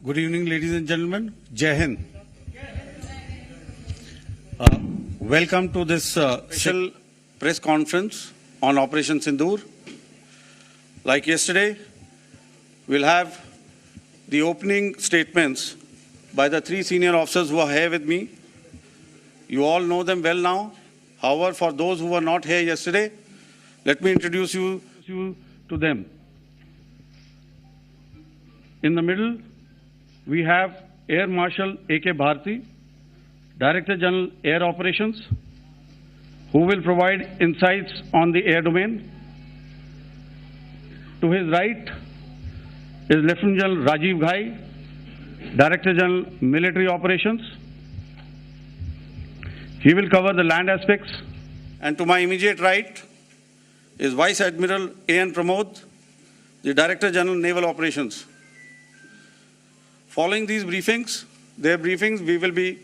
Good evening, ladies and gentlemen. Jai Hind. Welcome to this special press conference on Operation Sindoor. Like yesterday, we'll have the opening statements by the three senior officers who are here with me. You all know them well now. However, for those who were not here yesterday, let me introduce you to them. In the middle, we have Air Marshal A.K. Bharti, Director General Air Operations, who will provide insights on the air domain. To his right is Lieutenant General Rajiv Ghai, Director General Military Operations. He will cover the land aspects. And to my immediate right is Vice Admiral A.N. Pramod, the Director General Naval Operations. Following these briefings, we will be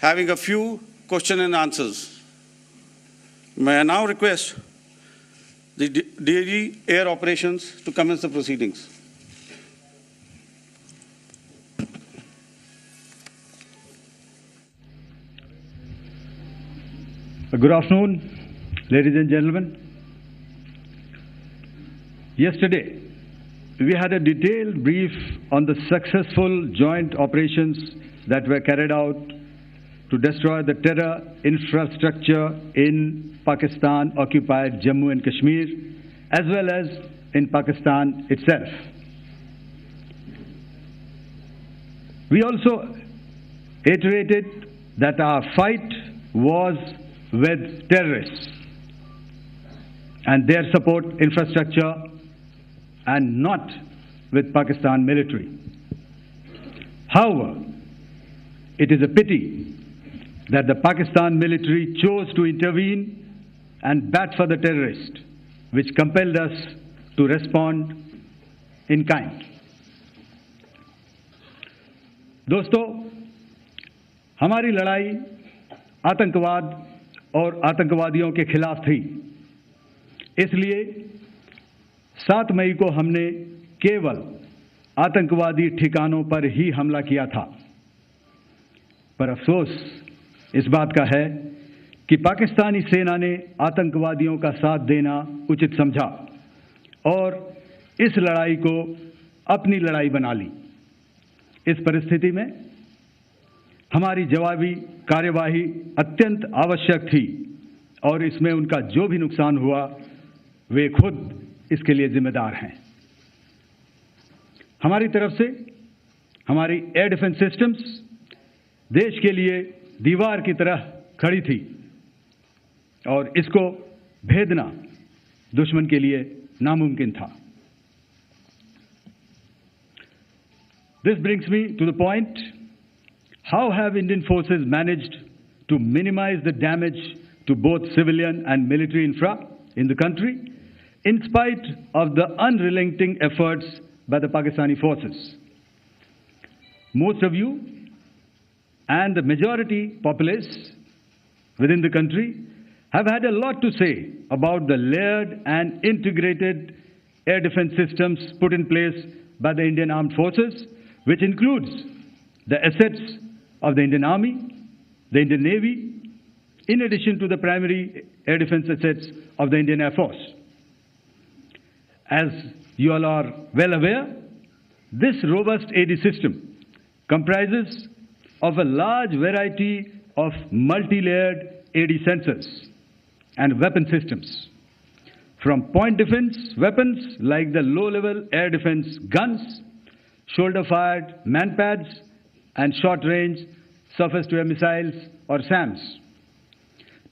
having a few question and answers. May I now request the DG Air Operations to commence the proceedings. Good afternoon, ladies and gentlemen. Yesterday, we had a detailed brief on the successful joint operations that were carried out to destroy the terror infrastructure in Pakistan-occupied Jammu and Kashmir, as well as in Pakistan itself. We also iterated that our fight was with terrorists and their support infrastructure and not with Pakistan military. However, it is a pity that the Pakistan military chose to intervene and bat for the terrorist, which compelled us to respond in kind. दोस्तों, हमारी लड़ाई आतंकवाद और आतंकवादियों के खिलाफ थी। इसलिए 7 मई को हमने केवल आतंकवादी ठिकानों पर ही हमला किया था। पर अफसोस इस बात का है कि पाकिस्तानी सेना ने आतंकवादियों का साथ देना उचित समझा और इस लड़ाई को अपनी लड़ाई बना ली। इस परिस्थिति में हमारी जवाबी कार्यवाही अत्यंत आवश्यक थी और इसमें उनका जो भी नुकसान हुआ, वे खुद इसके लिए जिम्मेदार हैं। हमारी तरफ से हमारी एयर डिफेंस सिस्टम्स देश के लिए दीवार की तरह खड़ी थी और इसको भेदना दुश्मन के लिए नामुमकिन था। This brings me to the point, how have Indian forces managed to minimize the damage to both civilian and military infra in the country, in spite of the unrelenting efforts by the Pakistani forces? Most of you and the majority populace within the country have had a lot to say about the layered and integrated air defense systems put in place by the Indian Armed Forces, which includes the assets of the Indian Army, the Indian Navy, in addition to the primary air defense assets of the Indian Air Force. As you all are well aware, this robust AD system comprises of a large variety of multi-layered AD sensors and weapon systems, from point defense weapons like the low-level air defense guns, shoulder-fired manpads, and short-range surface-to-air missiles or SAMs,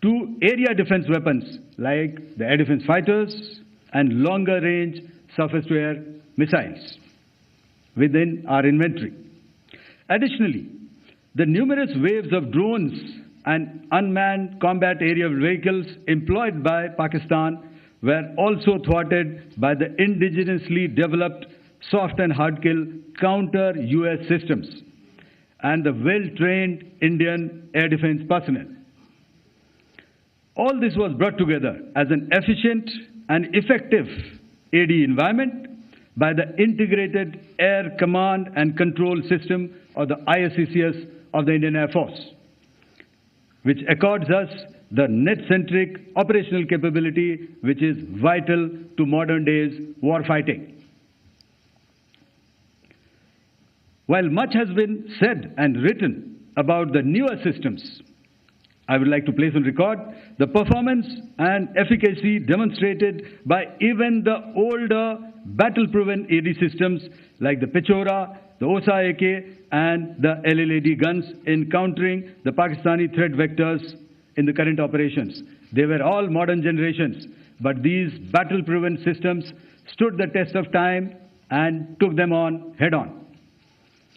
to area defense weapons like the air defense fighters and longer-range surface-to-air missiles within our inventory. Additionally, the numerous waves of drones and unmanned combat aerial vehicles employed by Pakistan were also thwarted by the indigenously developed soft and hard kill counter-US systems and the well-trained Indian air defense personnel. All this was brought together as an efficient and effective AD environment by the Integrated Air Command and Control System, or the ISCCS of the Indian Air Force, which accords us the net-centric operational capability which is vital to modern days warfighting. While much has been said and written about the newer systems, I would like to place on record the performance and efficacy demonstrated by even the older battle-proven AD systems like the Pechora, the OSA AK, and the LLAD guns in countering the Pakistani threat vectors in the current operations. They were all modern generations, but these battle-proven systems stood the test of time and took them on head-on.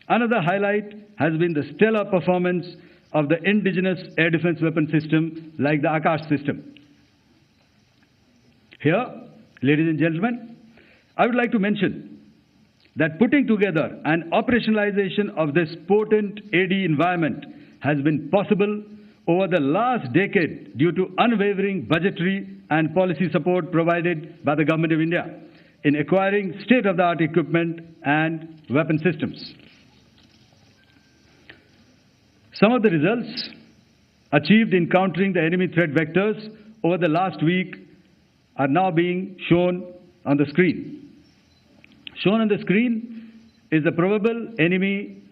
Another highlight has been the stellar performance of the indigenous air defense weapon system like the Akash system. Here, ladies and gentlemen, I would like to mention that putting together an operationalization of this potent AD environment has been possible over the last decade due to unwavering budgetary and policy support provided by the Government of India in acquiring state-of-the-art equipment and weapon systems. Some of the results achieved in countering the enemy threat vectors over the last week are now being shown on the screen. Shown on the screen is the probable enemy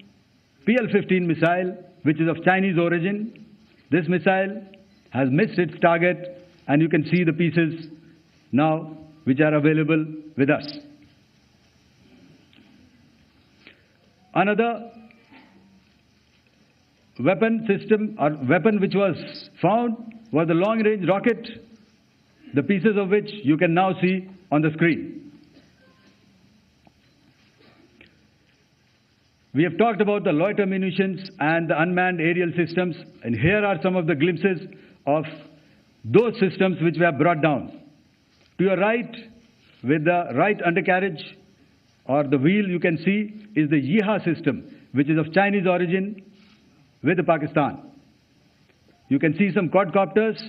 PL-15 missile, which is of Chinese origin. This missile has missed its target, and you can see the pieces now which are available with us. Another weapon system or weapon which was found was the long-range rocket, the pieces of which you can now see on the screen. We have talked about the loiter munitions and the unmanned aerial systems, and here are some of the glimpses of those systems which we have brought down. To your right, with the right undercarriage or the wheel, you can see is the Yeeha system, which is of Chinese origin with Pakistan. You can see some quadcopters,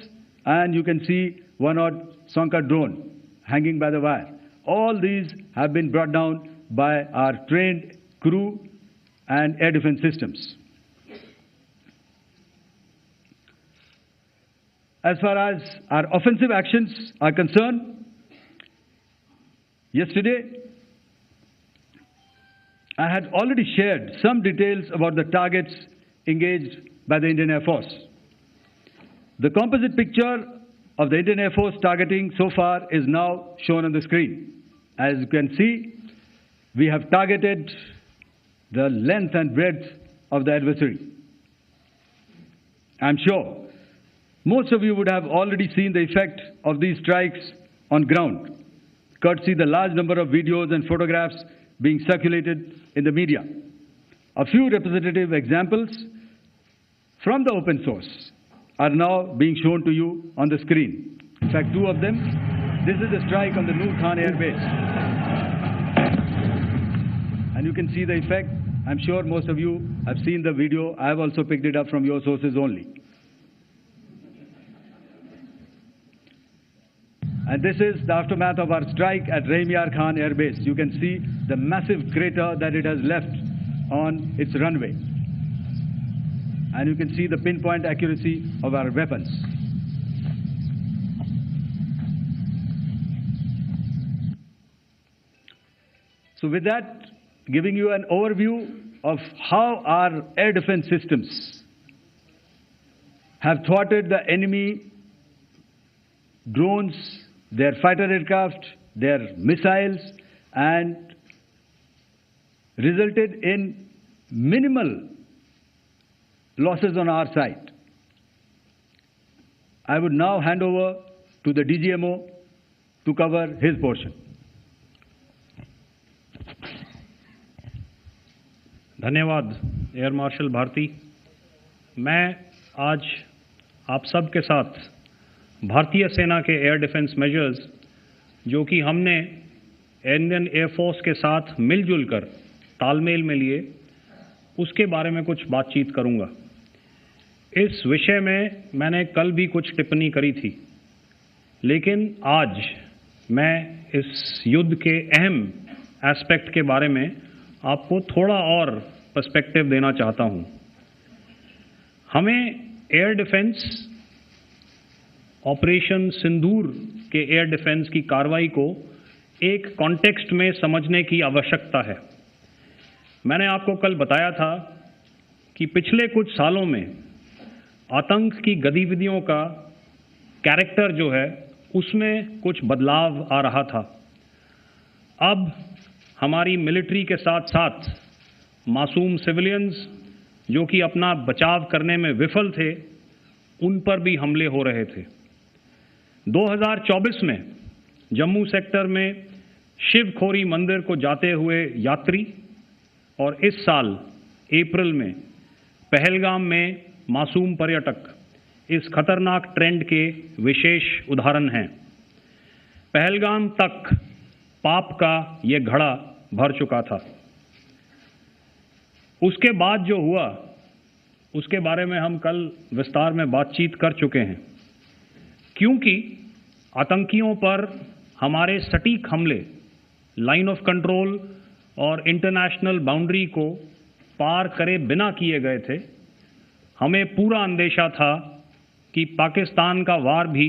and you can see one odd Sonka drone hanging by the wire. All these have been brought down by our trained crew and air defense systems. As far as our offensive actions are concerned, yesterday I had already shared some details about the targets engaged by the Indian Air Force. The composite picture of the Indian Air Force targeting so far is now shown on the screen. As you can see, we have targeted the length and breadth of the adversary. I'm sure most of you would have already seen the effect of these strikes on ground, courtesy the large number of videos and photographs being circulated in the media. A few representative examples from the open source are now being shown to you on the screen. In fact, two of them. This is a strike on the Noor Khan Air Base. And you can see the effect. I'm sure most of you have seen the video. I have also picked it up from your sources only. And this is the aftermath of our strike at Rahim Yar Khan Air Base. You can see the massive crater that it has left on its runway. And you can see the pinpoint accuracy of our weapons. So with that, giving you an overview of how our air defense systems have thwarted the enemy drones, their fighter aircraft, their missiles, and resulted in minimal losses on our side. I would now hand over to the DGMO to cover his portion. धन्यवाद air marshal Bharti. मैं आज आप सब के साथ भारतीय सेना के एयर डिफेंस मेजर्स जो कि हमने इंडियन एयरफोर्स के साथ मिलजुल कर तालमेल में लिए, उसके बारे में कुछ बातचीत करूंगा। इस विषय में मैंने कल भी कुछ टिप्पणी करी थी, लेकिन आज मैं इस युद्ध के अहम एस्पेक्ट के बारे में आपको थोड़ा और पर्सपेक्टिव देना चाहता हूं। हमें एयर डिफेंस ऑपरेशन सिंदूर के एयर डिफेंस की कार्रवाई को एक कॉन्टेक्स्ट में समझने की आवश्यकता है। मैंने आपको कल बताया था कि पिछले कुछ सालों में आतंक की गतिविधियों का कैरेक्टर जो है उसमें कुछ बदलाव आ रहा था। अब हमारी मिलिट्री के साथ साथ मासूम सिविलियंस जो कि अपना बचाव करने में विफल थे, उन पर भी हमले हो रहे थे। 2024 में जम्मू सेक्टर में शिवखोरी मंदिर को जाते हुए यात्री और इस साल अप्रैल में पहलगाम में मासूम पर्यटक इस खतरनाक ट्रेंड के विशेष उदाहरण हैं। पहलगाम तक पाप का ये घड़ा भर चुका था। उसके बाद जो हुआ उसके बारे में हम कल विस्तार में बातचीत कर चुके हैं। क्योंकि आतंकियों पर हमारे सटीक हमले लाइन ऑफ कंट्रोल और इंटरनेशनल बाउंड्री को पार करे बिना किए गए थे, हमें पूरा अंदेशा था कि पाकिस्तान का वार भी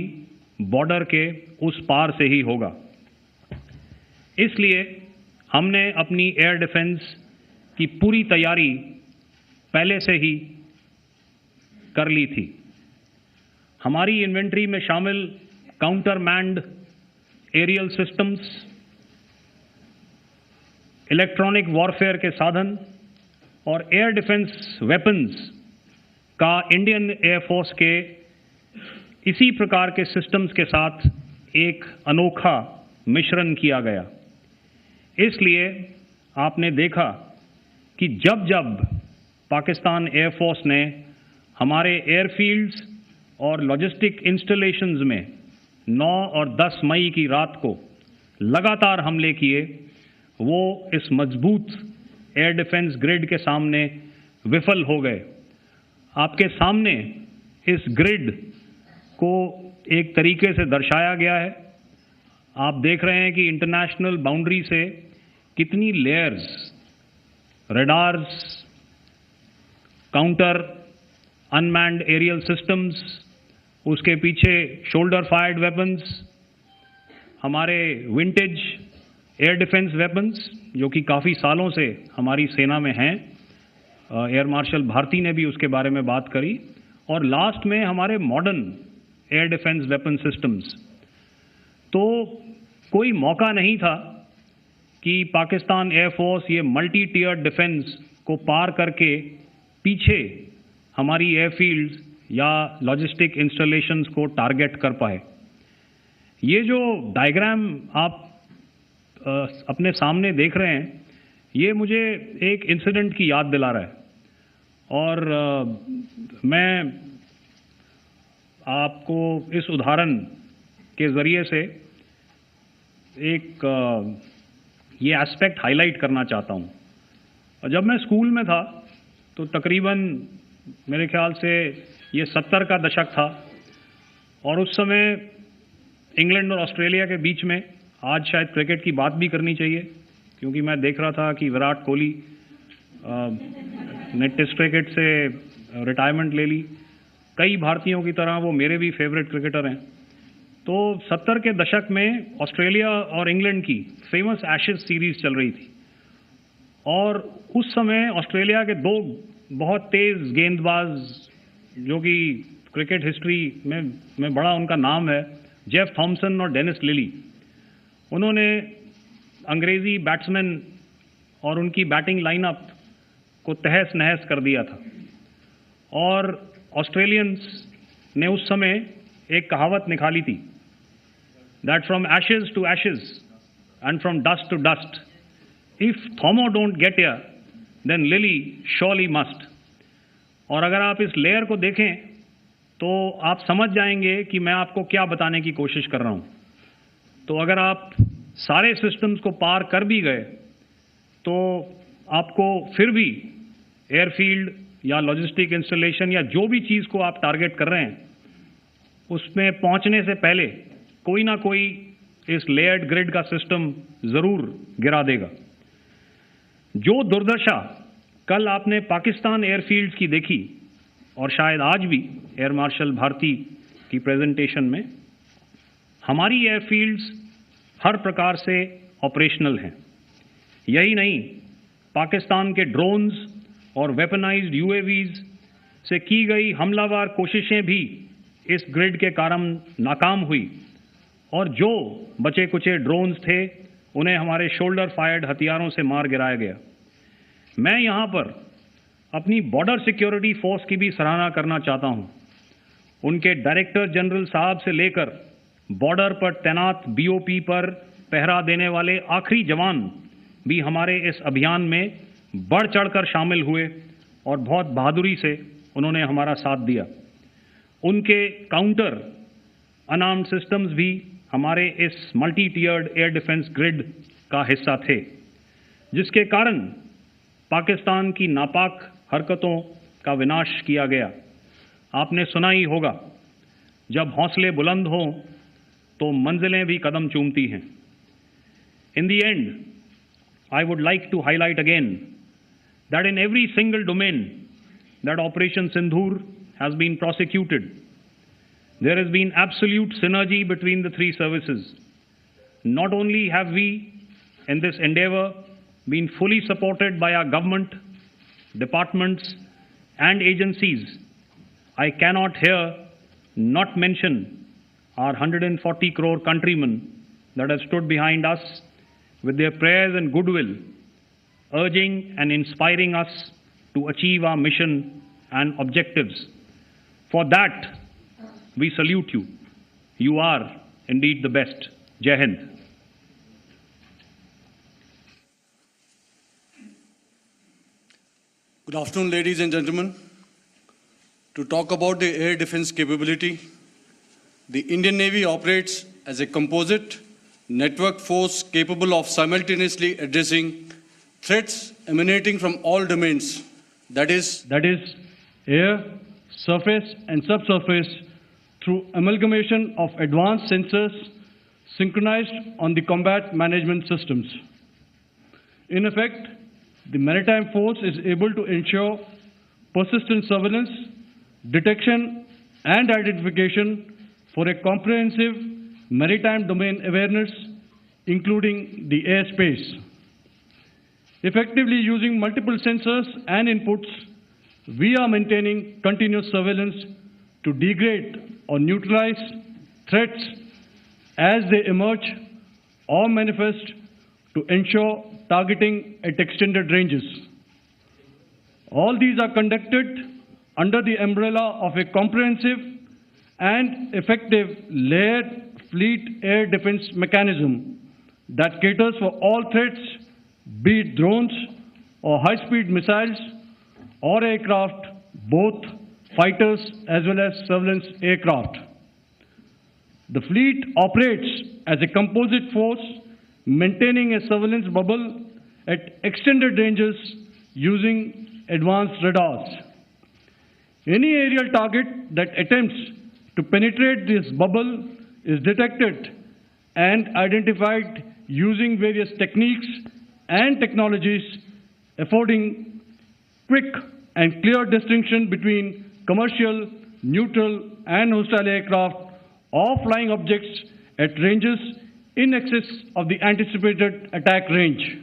बॉर्डर के उस पार से ही होगा। इसलिए हमने अपनी एयर डिफेंस की पूरी तैयारी पहले से ही कर ली थी। हमारी इन्वेंट्री में शामिल counter manned aerial systems, electronic warfare के साधन और एयर डिफेंस वेपन्स का इंडियन एयरफोर्स के इसी प्रकार के सिस्टम्स के साथ एक अनोखा मिश्रण किया गया। इसलिए आपने देखा कि जब जब पाकिस्तान एयरफोर्स ने हमारे एयरफील्ड्स और लॉजिस्टिक इंस्टॉलेशंस में 9 और 10 मई की रात को लगातार हमले किए, वो इस मजबूत एयर डिफेंस ग्रिड के सामने विफल हो गए। आपके सामने इस ग्रिड को एक तरीके से दर्शाया गया है। आप देख रहे हैं कि इंटरनेशनल बाउंड्री से कितनी layers, radars, counter unmanned aerial systems, उसके पीछे शोल्डर फायर्ड वेपन्स, हमारे विंटेज एयर डिफेंस वेपन्स जो कि काफ़ी सालों से हमारी सेना में हैं। एयर मार्शल भारती ने भी उसके बारे में बात करी। और लास्ट में हमारे modern air defence weapon systems. तो कोई मौका नहीं था कि पाकिस्तान एयरफोर्स ये मल्टी टियर डिफेंस को पार करके पीछे हमारी एयरफील्ड्स या लॉजिस्टिक इंस्टॉलेशंस को टारगेट कर पाए। ये जो डायग्राम आप अपने सामने देख रहे हैं, ये मुझे एक इंसिडेंट की याद दिला रहा है। और मैं आपको इस उदाहरण के ज़रिए से एक ये एस्पेक्ट हाईलाइट करना चाहता हूँ। और जब मैं स्कूल में था तो तकरीबन मेरे ख्याल से ये 70 का दशक था और उस समय इंग्लैंड और ऑस्ट्रेलिया के बीच में, आज शायद क्रिकेट की बात भी करनी चाहिए क्योंकि मैं देख रहा था कि विराट कोहली ने टेस्ट क्रिकेट से रिटायरमेंट ले ली। कई भारतीयों की तरह वो मेरे भी फेवरेट क्रिकेटर हैं। तो 70 के दशक में ऑस्ट्रेलिया और इंग्लैंड की फेमस एशेज सीरीज चल रही थी और उस समय ऑस्ट्रेलिया के दो बहुत तेज़ गेंदबाज जो कि क्रिकेट हिस्ट्री में बड़ा उनका नाम है, जेफ थॉमसन और डेनिस लिली, उन्होंने अंग्रेज़ी बैट्समैन और उनकी बैटिंग लाइनअप को तहस नहस कर दिया था। और ऑस्ट्रेलियंस ने उस समय एक कहावत निकाली थी, that from ashes to ashes and from dust to dust, if Thommo don't get here then Lillee surely must. और अगर आप इस लेयर को देखें तो आप समझ जाएंगे कि मैं आपको क्या बताने की कोशिश कर रहा हूं। तो अगर आप सारे सिस्टम्स को पार कर भी गए तो आपको फिर भी एयरफील्ड या लॉजिस्टिक इंस्टॉलेशन या जो भी चीज़ को आप टारगेट कर रहे हैं उसमें पहुंचने से पहले कोई ना कोई इस लेयर्ड ग्रिड का सिस्टम ज़रूर गिरा देगा। जो दुर्दशा कल आपने पाकिस्तान एयरफील्ड्स की देखी और शायद आज भी एयर मार्शल भारती की प्रेजेंटेशन में, हमारी एयरफील्ड्स हर प्रकार से ऑपरेशनल हैं। यही नहीं, पाकिस्तान के ड्रोन्स और वेपनाइज्ड यूएवीज से की गई हमलावर कोशिशें भी इस ग्रिड के कारण नाकाम हुई और जो बचे कुचे ड्रोन्स थे उन्हें हमारे शोल्डर फायर्ड हथियारों से मार गिराया गया। मैं यहाँ पर अपनी बॉर्डर सिक्योरिटी फोर्स की भी सराहना करना चाहता हूँ। उनके डायरेक्टर जनरल साहब से लेकर बॉर्डर पर तैनात बीओपी पर पहरा देने वाले आखिरी जवान भी हमारे इस अभियान में बढ़ चढ़कर शामिल हुए और बहुत बहादुरी से उन्होंने हमारा साथ दिया। उनके काउंटर अनार्म्ड सिस्टम्स भी हमारे इस मल्टी टियर्ड एयर डिफेंस ग्रिड का हिस्सा थे, जिसके कारण पाकिस्तान की नापाक हरकतों का विनाश किया गया। आपने सुना ही होगा, जब हौसले बुलंद हों तो मंजिलें भी कदम चूमती हैं। In the end, I would like to highlight again that in every single domain that Operation Sindoor has been prosecuted, there has been absolute synergy between the three services. Not only have we, in this endeavor, been fully supported by our government, departments, and agencies, I cannot here not mention our 140 crore countrymen that have stood behind us with their prayers and goodwill, urging and inspiring us to achieve our mission and objectives. For that, we salute you. You are indeed the best. Jai Hind. Good afternoon, ladies and gentlemen. To talk about the air defense capability, the Indian Navy operates as a composite network force capable of simultaneously addressing threats emanating from all domains, that is air, surface and subsurface, through amalgamation of advanced sensors synchronized on the combat management systems. In effect, the maritime force is able to ensure persistent surveillance, detection and identification for a comprehensive maritime domain awareness, including the airspace. Effectively using multiple sensors and inputs, we are maintaining continuous surveillance to degrade or neutralize threats as they emerge or manifest to ensure targeting at extended ranges. All these are conducted under the umbrella of a comprehensive and effective layered fleet air defense mechanism that caters for all threats, be it drones or high-speed missiles or aircraft, both fighters as well as surveillance aircraft. The fleet operates as a composite force, maintaining a surveillance bubble at extended ranges using advanced radars. Any aerial target that attempts to penetrate this bubble is detected and identified using various techniques and technologies, affording quick and clear distinction between commercial, neutral, and hostile aircraft or flying objects at ranges in excess of the anticipated attack range.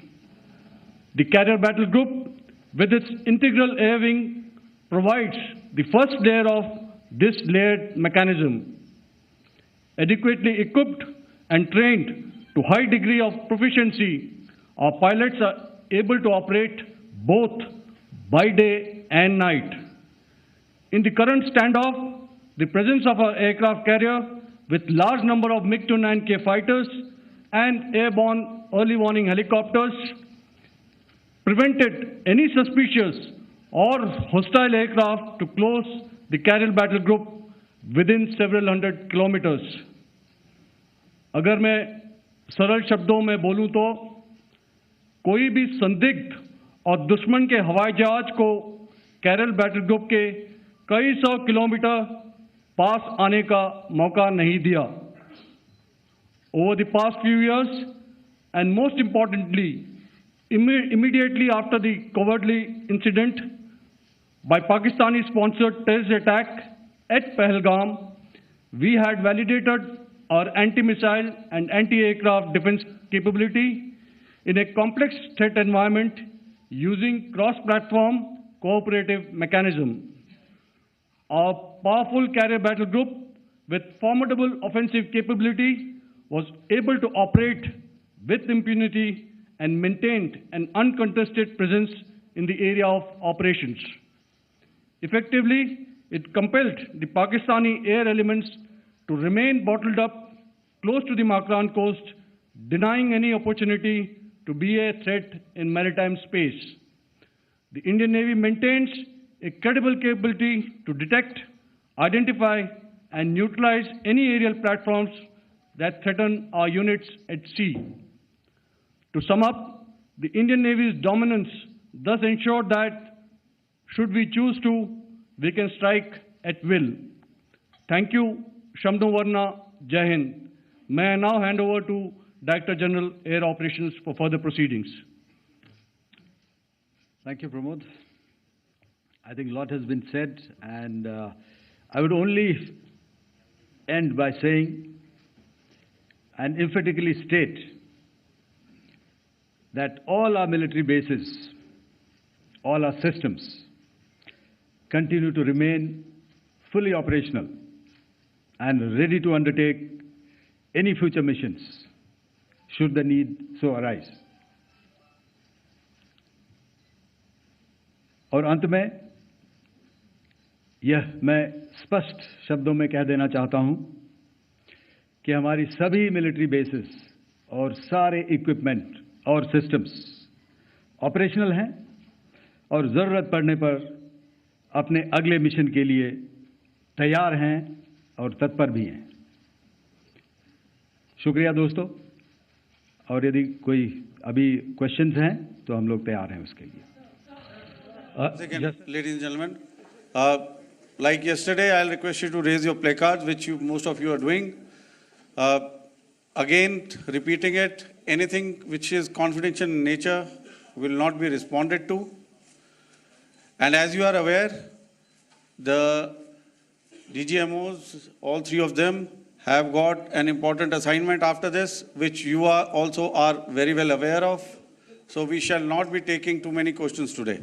The Carrier Battle Group, with its integral air wing, provides the first layer of this layered mechanism. Adequately equipped and trained to high degree of proficiency, our pilots are able to operate both by day and night. In the current standoff, the presence of our aircraft carrier with large number of MiG-29K fighters and airborne early warning helicopters prevented any suspicious or hostile aircraft to close the Carrier Battle Group within several hundred kilometers. अगर मैं सरल शब्दों में बोलूं तो कोई भी संदिग्ध और दुश्मन के हवाई जहाज को कैरल बैटल ग्रुप के कई सौ किलोमीटर पास आने का मौका नहीं दिया. Over the past few years, and most importantly, Immediately after the cowardly incident by Pakistani-sponsored terrorist attack at Pahalgam, we had validated our anti-missile and anti-aircraft defense capability in a complex threat environment using cross-platform cooperative mechanism. Our powerful carrier battle group with formidable offensive capability was able to operate with impunity and maintained an uncontested presence in the area of operations. Effectively, it compelled the Pakistani air elements to remain bottled up close to the Makran coast, denying any opportunity to be a threat in maritime space. The Indian Navy maintains a credible capability to detect, identify, and neutralize any aerial platforms that threaten our units at sea. To sum up, the Indian Navy's dominance thus ensured that, should we choose to, we can strike at will. Thank you, Shamdo Varna, Jai Hind. May I now hand over to Director General Air Operations for further proceedings. Thank you, Pramod. I think a lot has been said, and I would only end by saying and emphatically state that all our military bases, all our systems continue to remain fully operational and ready to undertake any future missions should the need so arise. और अंत में यह मैं स्पष्ट शब्दों में कह देना चाहता हूं कि हमारी सभी मिलिट्री बेसेस और सारे इक्विपमेंट और सिस्टम्स ऑपरेशनल हैं और ज़रूरत पड़ने पर अपने अगले मिशन के लिए तैयार हैं और तत्पर भी हैं। शुक्रिया दोस्तों, और यदि कोई अभी क्वेश्चंस हैं तो हम लोग तैयार हैं उसके लिए। Ladies and gentlemen, like yesterday, I'll request you to raise your placards, which most of you are doing. Again, repeating it, anything which is confidential in nature will not be responded to. And as you are aware, the DGMOs, all three of them, have got an important assignment after this, which you are also are very well aware of. So we shall not be taking too many questions today.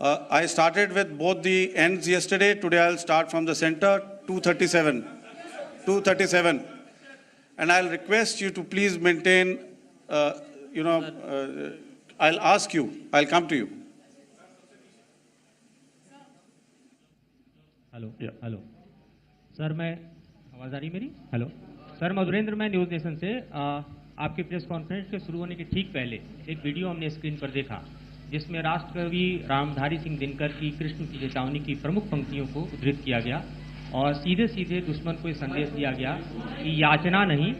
I started with both the ends yesterday. Today I'll start from the center, 237. 237. And I'll request you to please maintain, I'll ask you, I'll come to you. Hello hello sir, मैं आवाज़ आ रही मेरी? Hello sir, Madhurendra, मैं news nation से आपकी press conference के शुरू होने के ठीक पहले एक वीडियो हमने स्क्रीन पर देखा जिसमें राष्ट्रकवि रामधारी सिंह दिनकर की कृष्ण की चेतावनी की प्रमुख पंक्तियों को उद्धृत किया गया और सीधे सीधे दुश्मन को ये संदेश दिया गया कि याचना नहीं